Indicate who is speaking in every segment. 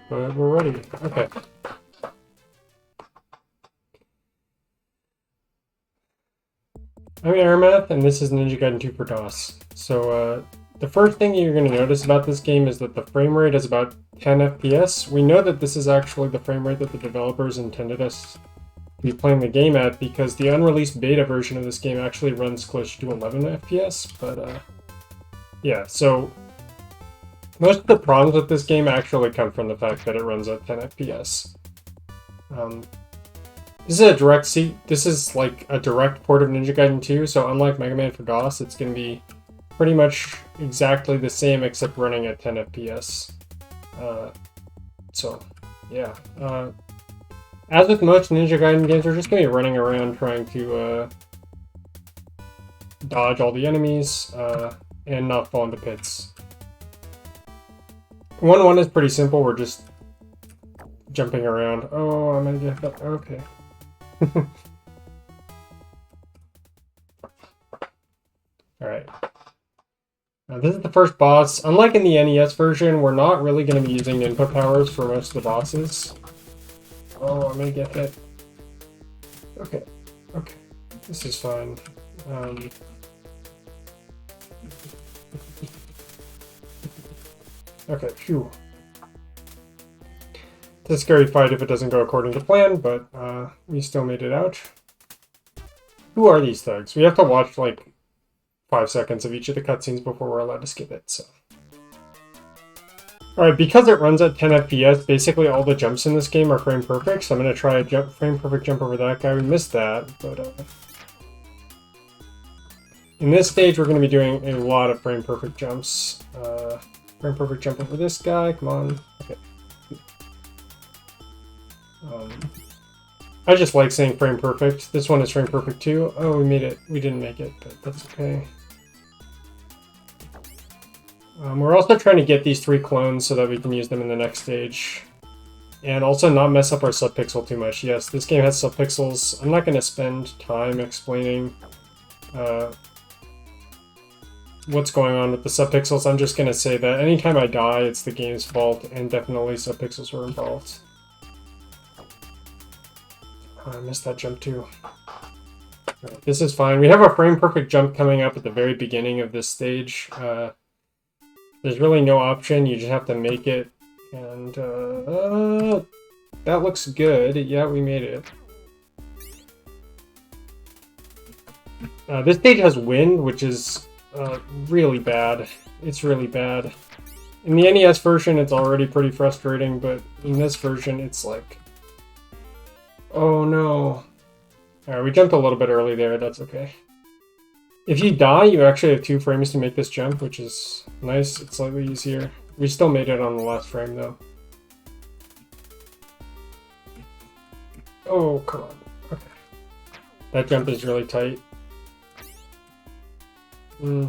Speaker 1: but we're ready. Okay. I'm Airmath, and this is Ninja Gaiden 2 for DOS. So, the first thing you're going to notice about this game is that the frame rate is about 10 FPS. We know that this is actually the frame rate that the developers intended us to be playing the game at, because the unreleased beta version of this game actually runs close to 11 FPS, but, yeah, so most of the problems with this game actually come from the fact that it runs at 10 FPS. This is like a direct port of Ninja Gaiden 2, so unlike Mega Man for DOS, it's going to be pretty much exactly the same except running at 10 FPS. So, yeah. As with most Ninja Gaiden games, we're just going to be running around trying to dodge all the enemies and not fall into pits. 1-1 is pretty simple, we're just jumping around. Oh, I'm going to get that. Okay. Alright. This is the first boss. Unlike in the NES version, we're not really going to be using input powers for most of the bosses. Oh, I'm going to get hit. Okay. Okay. This is fine. Okay, phew. It's a scary fight if it doesn't go according to plan, but we still made it out. Who are these thugs? We have to watch like 5 seconds of each of the cutscenes before we're allowed to skip it, so. Alright, because it runs at 10 FPS, basically all the jumps in this game are frame perfect, so I'm going to try a frame perfect jump over that guy. We missed that, but in this stage we're going to be doing a lot of frame perfect jumps. Frame perfect jump over this guy, come on. Okay. I just like saying frame perfect. This one is frame perfect too. Oh, we made it. We didn't make it, but that's okay. We're also trying to get these 3 clones so that we can use them in the next stage. And also not mess up our subpixel too much. Yes, this game has subpixels. I'm not going to spend time explaining what's going on with the subpixels. I'm just going to say that anytime I die, it's the game's fault, and definitely subpixels were involved. I missed that jump too. Right, this is fine. We have a frame perfect jump coming up at the very beginning of this stage. There's really no option, you just have to make it. And that looks good. Yeah, we made it. This stage has wind, which is really bad. It's really bad. In the NES version, it's already pretty frustrating, but in this version, it's like... Oh no. Alright, we jumped a little bit early there, that's okay. If you die, you actually have 2 frames to make this jump, which is nice. It's slightly easier. We still made it on the last frame, though. Oh, come on. Okay. That jump is really tight.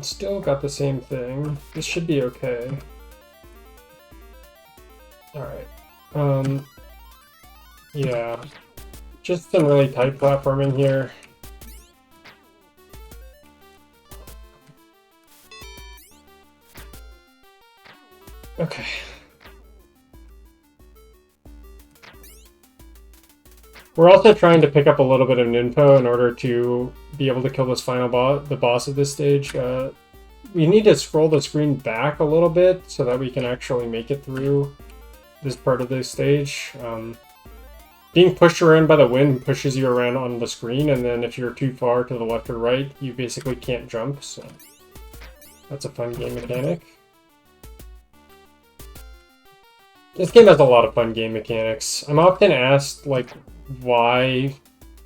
Speaker 1: Still got the same thing. This should be okay. Alright. Yeah. Just some really tight platforming here. Okay. We're also trying to pick up a little bit of ninpo in order to be able to kill this final boss, the boss of this stage. We need to scroll the screen back a little bit so that we can actually make it through this part of the stage. Being pushed around by the wind pushes you around on the screen, and then if you're too far to the left or right, you basically can't jump, so that's a fun game mechanic. This game has a lot of fun game mechanics. I'm often asked, like, why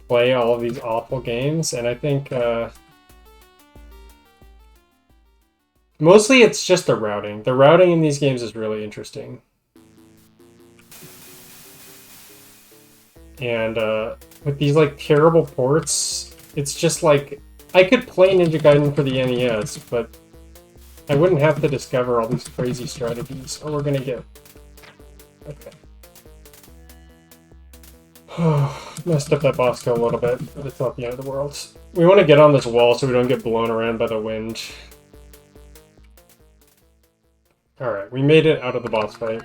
Speaker 1: play all of these awful games, and I think mostly it's just the routing. The routing in these games is really interesting. And with these like terrible ports, it's just like, I could play Ninja Gaiden for the NES, but I wouldn't have to discover all these crazy strategies. Oh, we're gonna get... Okay. Messed up that boss kill a little bit, but it's not the end of the world. We want to get on this wall so we don't get blown around by the wind. Alright, we made it out of the boss fight.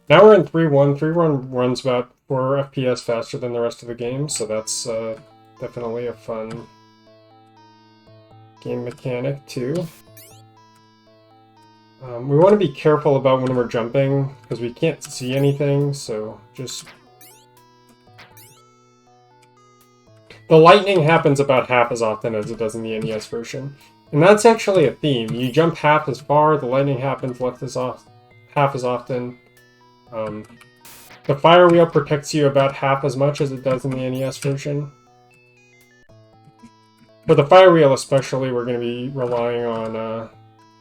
Speaker 1: Now we're in 3-1. 3-1 runs about 4 FPS faster than the rest of the game, so that's definitely a fun game mechanic too. We want to be careful about when we're jumping, because we can't see anything, so just... The lightning happens about half as often as it does in the NES version. And that's actually a theme. You jump half as far, the lightning happens half as often. The fire wheel protects you about half as much as it does in the NES version. For the fire wheel especially, we're going to be relying on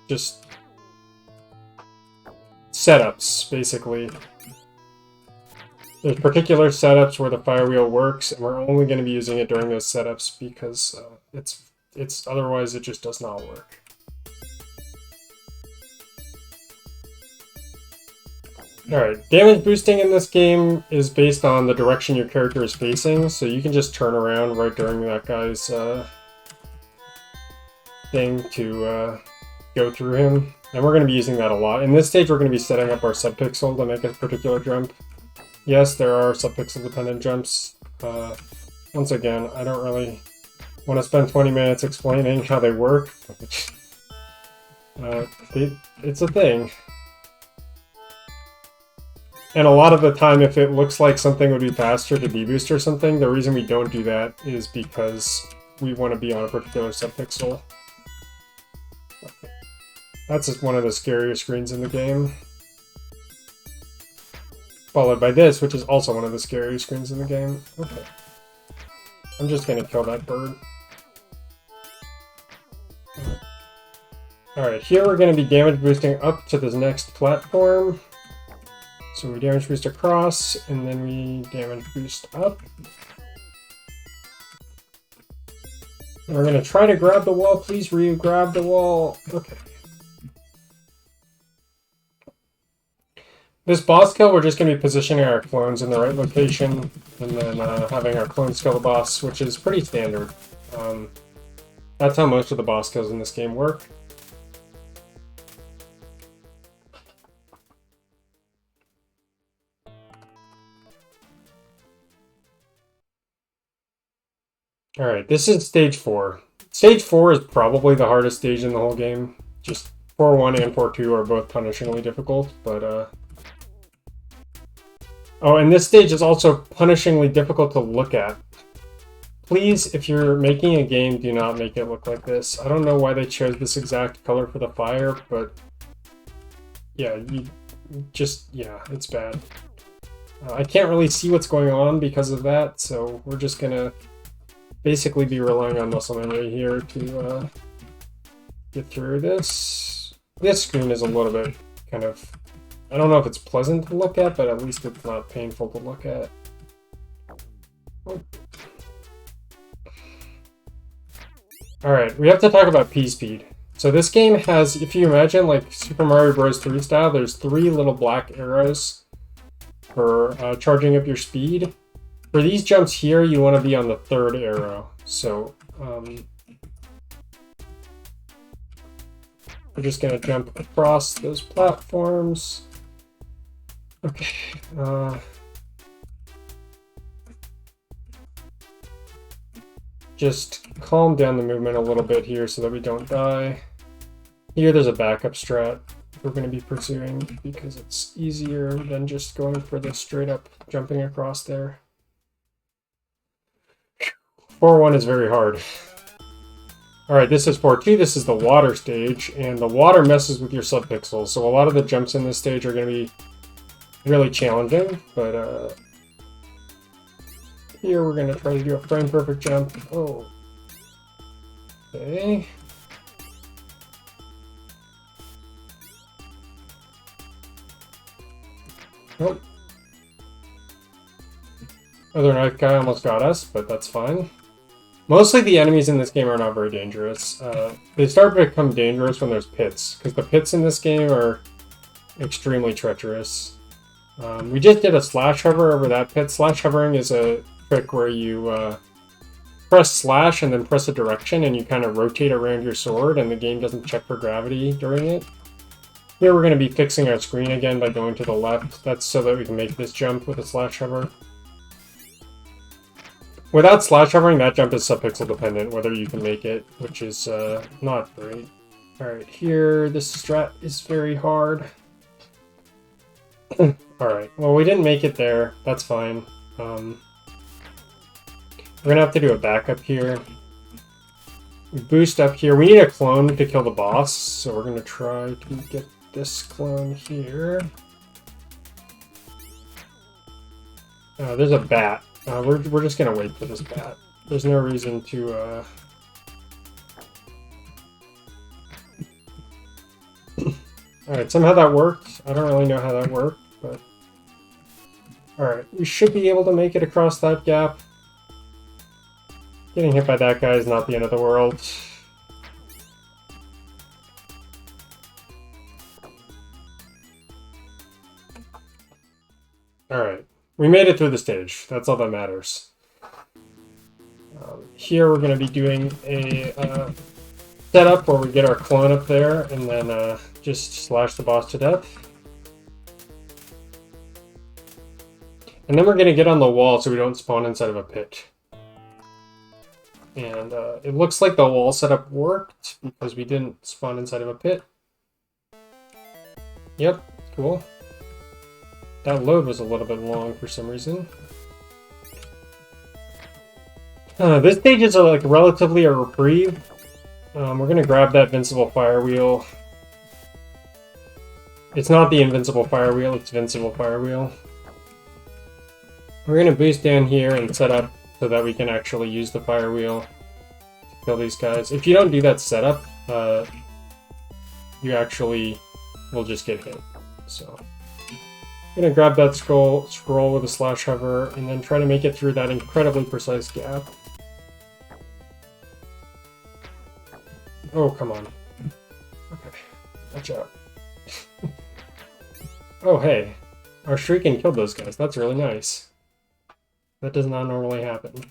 Speaker 1: just setups, basically. There's particular setups where the fire wheel works, and we're only going to be using it during those setups because it's otherwise it just does not work. Alright, damage boosting in this game is based on the direction your character is facing, so you can just turn around right during that guy's thing to go through him. And we're going to be using that a lot. In this stage, we're going to be setting up our subpixel to make a particular jump. Yes, there are subpixel-dependent jumps. Once again, I don't really want to spend 20 minutes explaining how they work. It's a thing. And a lot of the time, if it looks like something would be faster to deboost or something, the reason we don't do that is because we want to be on a particular subpixel. Okay. That's just one of the scarier screens in the game. Followed by this, which is also one of the scarier screens in the game. Okay. I'm just gonna kill that bird. Alright, here we're gonna be damage boosting up to this next platform. So we damage boost across, and then we damage boost up. And we're gonna try to grab the wall. Please Ryu, grab the wall. Okay. This boss kill, we're just going to be positioning our clones in the right location, and then having our clones kill the boss, which is pretty standard. That's how most of the boss kills in this game work. Alright, this is stage 4. Stage 4 is probably the hardest stage in the whole game. Just 4-1 and 4-2 are both punishingly difficult, but Oh, and this stage is also punishingly difficult to look at. Please, if you're making a game, do not make it look like this. I don't know why they chose this exact color for the fire, but yeah, yeah, it's bad. I can't really see what's going on because of that, so we're just gonna basically be relying on muscle memory here to get through this. This screen is a little bit kind of... I don't know if it's pleasant to look at, but at least it's not painful to look at. Alright, we have to talk about P-Speed. So this game has, if you imagine like Super Mario Bros. 3 style, there's 3 little black arrows for charging up your speed. For these jumps here, you want to be on the 3rd arrow. So, we're just going to jump across those platforms. Okay. Just calm down the movement a little bit here so that we don't die. Here there's a backup strat we're going to be pursuing because it's easier than just going for the straight up jumping across there. 4-1 is very hard. Alright, this is 4-2. This is the water stage, and the water messes with your subpixels, so a lot of the jumps in this stage are going to be really challenging, but here we're going to try to do a frame perfect jump. Oh. Okay. Oh. Other knife guy almost got us, but that's fine. Mostly the enemies in this game are not very dangerous. They start to become dangerous when there's pits, because the pits in this game are extremely treacherous. We just did a slash hover over that pit. Slash hovering is a trick where you press slash and then press a direction and you kind of rotate around your sword and the game doesn't check for gravity during it. Here we're going to be fixing our screen again by going to the left. That's so that we can make this jump with a slash hover. Without slash hovering, that jump is subpixel dependent, whether you can make it, which is not great. Alright, here, this strat is very hard. Alright, well we didn't make it there, that's fine. We're gonna have to do a backup here. We boost up here. We need a clone to kill the boss, so we're gonna try to get this clone here. There's a bat. We're just gonna wait for this bat. There's no reason to Alright, somehow that worked. I don't really know how that worked, but alright, we should be able to make it across that gap. Getting hit by that guy is not the end of the world. Alright, we made it through the stage. That's all that matters. Here we're going to be doing a setup where we get our clone up there and then just slash the boss to death. And then we're going to get on the wall so we don't spawn inside of a pit. And it looks like the wall setup worked because we didn't spawn inside of a pit. Yep, cool. That load was a little bit long for some reason. This stage is like relatively a reprieve. We're gonna grab that invincible fire wheel. It's not the invincible fire wheel, it's invincible fire wheel. We're gonna boost down here and set up so that we can actually use the fire wheel to kill these guys. If you don't do that setup, you actually will just get hit. So I'm gonna grab that scroll with a slash hover and then try to make it through that incredibly precise gap. Oh, come on. Okay, watch out. Oh, hey. Our Shuriken killed those guys. That's really nice. That does not normally happen.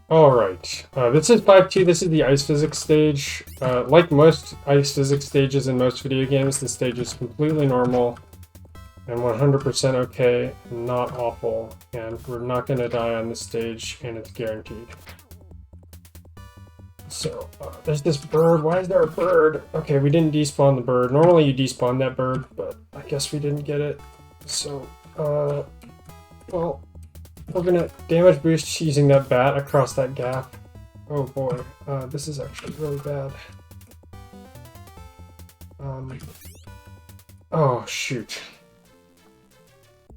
Speaker 1: Alright, this is 5-2, this is the ice physics stage. Like most ice physics stages in most video games, this stage is completely normal and 100% okay, not awful, and we're not going to die on this stage, and it's guaranteed. So, there's this bird. Why is there a bird? Okay, we didn't despawn the bird. Normally you despawn that bird, but I guess we didn't get it. So, well, we're gonna damage boost using that bat across that gap. Oh boy, this is actually really bad. Oh shoot.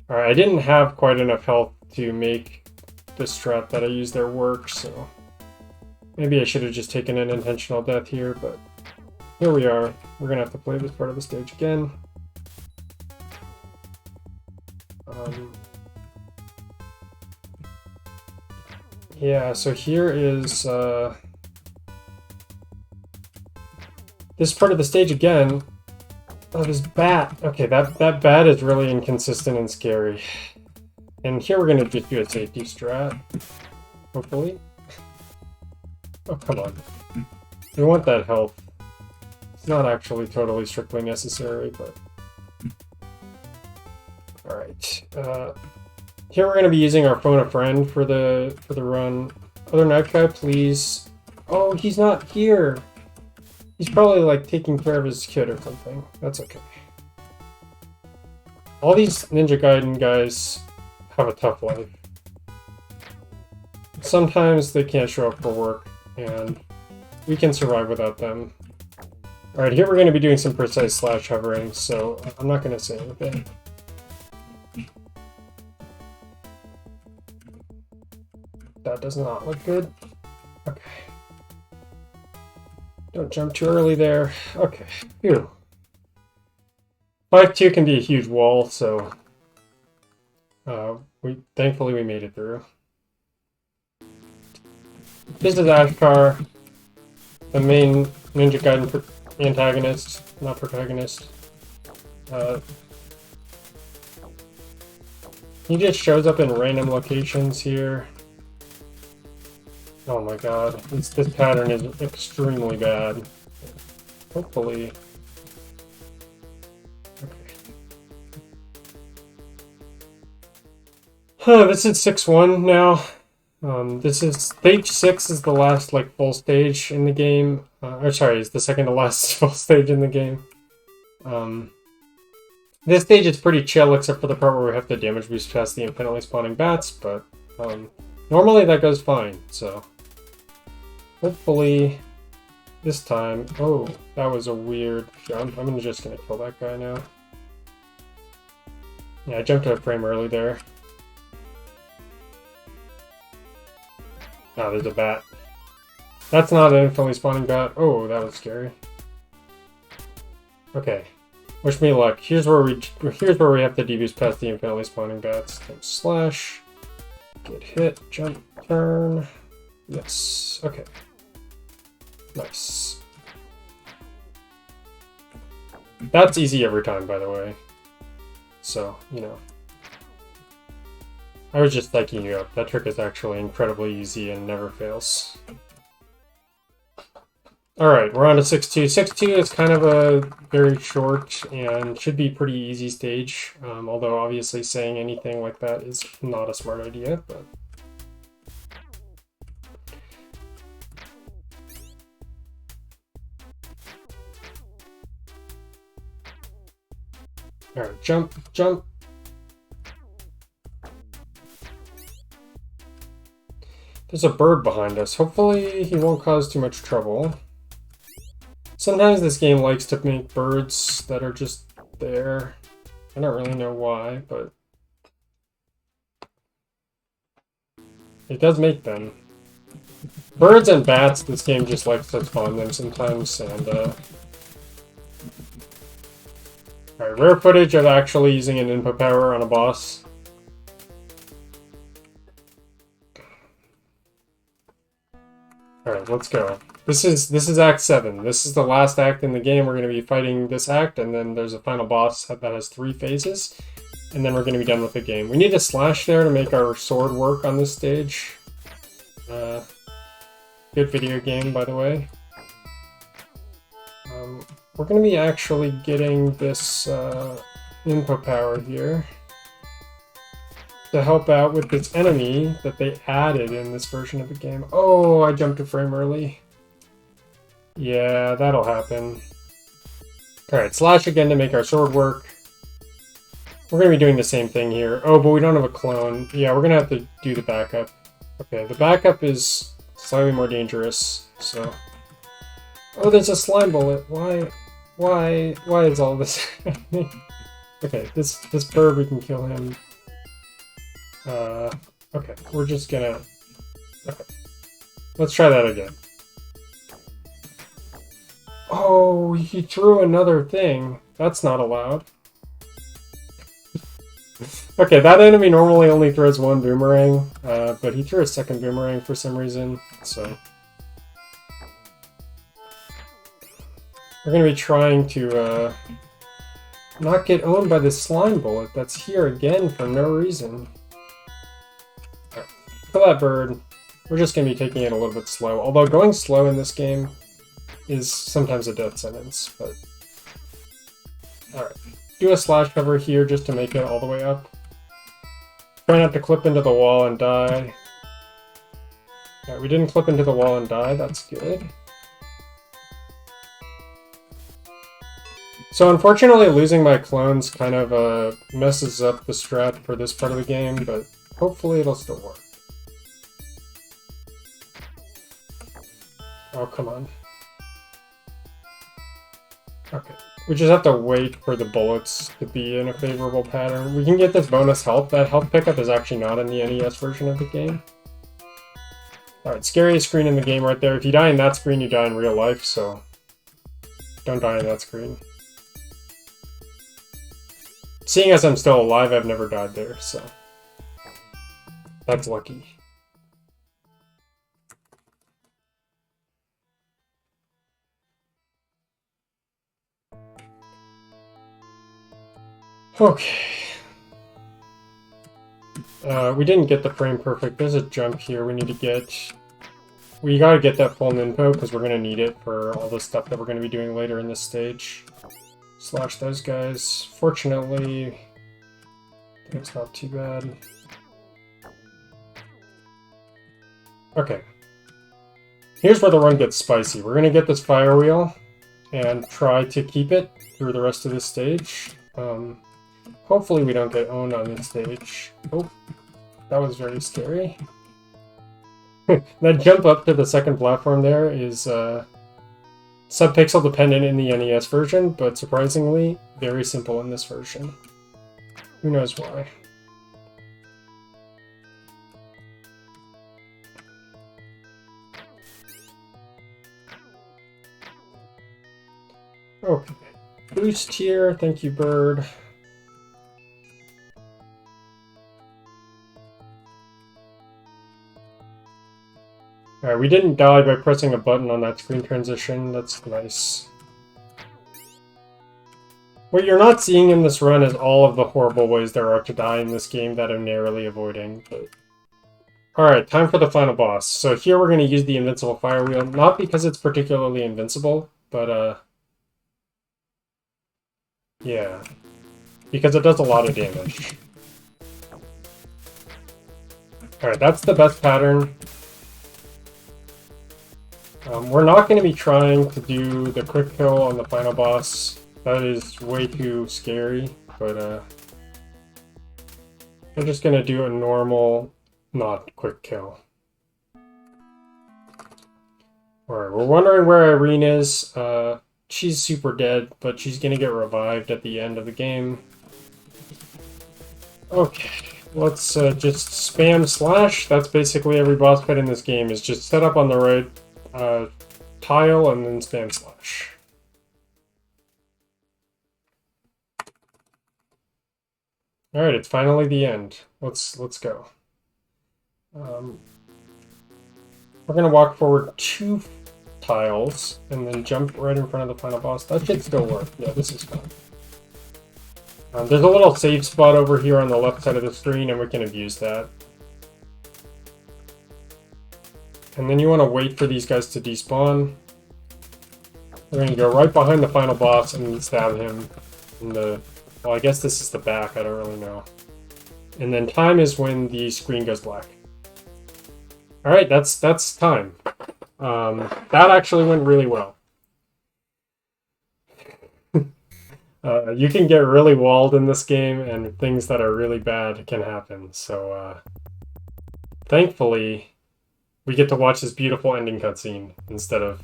Speaker 1: Alright, I didn't have quite enough health to make the strat that I used there work, so maybe I should have just taken an intentional death here, but here we are. We're gonna have to play this part of the stage again. Yeah, so here is this part of the stage again. Oh, this bat. Okay, that bat is really inconsistent and scary. And here we're gonna just do a safety strat, hopefully. Oh, come on. We want that health. It's not actually totally strictly necessary, but... Alright. Here we're going to be using our phone a friend for the run. Other knife guy, please. Oh, he's not here. He's probably like taking care of his kid or something. That's okay. All these Ninja Gaiden guys have a tough life. Sometimes they can't show up for work, and we can survive without them. Alright, here we're going to be doing some precise slash hovering, so I'm not going to say anything. That does not look good. Okay. Don't jump too early there. Okay. Phew. 5-2 can be a huge wall, so thankfully we made it through. This is Ashkar, the main Ninja Gaiden antagonist, not protagonist. He just shows up in random locations here. Oh my god, this pattern is extremely bad. Hopefully... Okay. This is 6-1 now. This is stage 6 is the last full stage in the game. Or sorry, it's the second to last full stage in the game. This stage is pretty chill except for the part where we have to damage boost past the infinitely spawning bats, but normally that goes fine, so hopefully this time... Oh, that was a weird jump. I'm just gonna kill that guy now. Yeah, I jumped a frame early there. Ah, there's a bat. That's not an infinitely spawning bat. Oh, that was scary. Okay. Wish me luck. Here's where we have to deboost past the infinitely spawning bats. Slash. Get hit. Jump. Turn. Yes. Okay. Nice. That's easy every time, by the way. So, you know. I was just psyching you up. That trick is actually incredibly easy and never fails. Alright, we're on to 6-2. 6-2 is kind of a very short and should be pretty easy stage. Although obviously saying anything like that is not a smart idea, but... Alright, jump, jump. There's a bird behind us. Hopefully he won't cause too much trouble. Sometimes this game likes to make birds that are just there. I don't really know why, but it does make them. Birds and bats, this game just likes to spawn them sometimes, and Alright, rare footage of actually using an input power on a boss. Alright, let's go. This is Act 7. This is the last act in the game. We're going to be fighting this act, and then there's a final boss that has 3 phases. And then we're going to be done with the game. We need a slash there to make our sword work on this stage. Good video game, by the way. We're going to be actually getting this input power here to help out with this enemy that they added in this version of the game. Oh, I jumped a frame early. Yeah, that'll happen. Alright, slash again to make our sword work. We're going to be doing the same thing here. Oh, but we don't have a clone. Yeah, we're going to have to do the backup. Okay, the backup is slightly more dangerous, so... Oh, there's a slime bullet. Why is all this happening? Okay, this bird, we can kill him. Okay, we're just gonna... Okay. Let's try that again. Oh, he threw another thing. That's not allowed. Okay, that enemy normally only throws 1 boomerang, but he threw a second boomerang for some reason, so... We're gonna be trying to, not get owned by this slime bullet that's here again for no reason. Right. Kill that bird. We're just gonna be taking it a little bit slow, although going slow in this game is sometimes a death sentence, but... Alright. Do a slash cover here just to make it all the way up. Try not to clip into the wall and die. Alright, we didn't clip into the wall and die, that's good. So unfortunately losing my clones kind of messes up the strat for this part of the game, but hopefully it'll still work. Oh, come on. Okay. We just have to wait for the bullets to be in a favorable pattern. We can get this bonus health. That health pickup is actually not in the NES version of the game. Alright, scariest screen in the game right there. If you die in that screen, you die in real life, so don't die in that screen. Seeing as I'm still alive, I've never died there, so that's lucky. Okay. We didn't get the frame perfect. There's a jump here we need to get. We gotta get that full info because we're gonna need it for all the stuff that we're gonna be doing later in this stage. Slash those guys. Fortunately, it's not too bad. Okay. Here's where the run gets spicy. We're gonna get this fire wheel and try to keep it through the rest of this stage. Hopefully we don't get owned on this stage. Oh, that was very scary. That jump up to the second platform there is subpixel dependent in the NES version, but surprisingly very simple in this version. Who knows why? Okay. Boost here, thank you, bird. Alright, we didn't die by pressing a button on that screen transition. That's nice. What you're not seeing in this run is all of the horrible ways there are to die in this game that I'm narrowly avoiding. But... Alright, time for the final boss. So here we're going to use the invincible fire wheel, not because it's particularly invincible, but yeah, because it does a lot of damage. Alright, that's the best pattern. We're not going to be trying to do the quick kill on the final boss. That is way too scary, but we're just going to do a normal, not quick kill. Alright, we're wondering where Irene is. She's super dead, but she's going to get revived at the end of the game. Okay, let's just spam slash. That's basically every boss fight in this game, is just set up on the right tile and then spam slash. Alright, it's finally the end. Let's go. We're gonna walk forward 2 tiles and then jump right in front of the final boss. That should still work. Yeah, this is fine. There's a little save spot over here on the left side of the screen, and we can abuse that. And then you want to wait for these guys to despawn. We're going to go right behind the final boss and stab him in the... Well, I guess this is the back, I don't really know. And then time is when the screen goes black. Alright, that's time. That actually went really well. You can get really walled in this game, and things that are really bad can happen. So, thankfully, we get to watch this beautiful ending cutscene instead of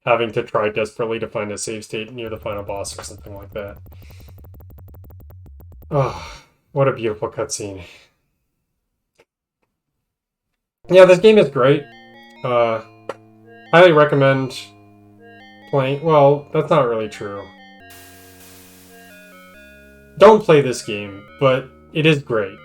Speaker 1: having to try desperately to find a save state near the final boss or something like that. Oh, what a beautiful cutscene. Yeah, this game is great. Highly recommend playing... Well, that's not really true. Don't play this game, but it is great.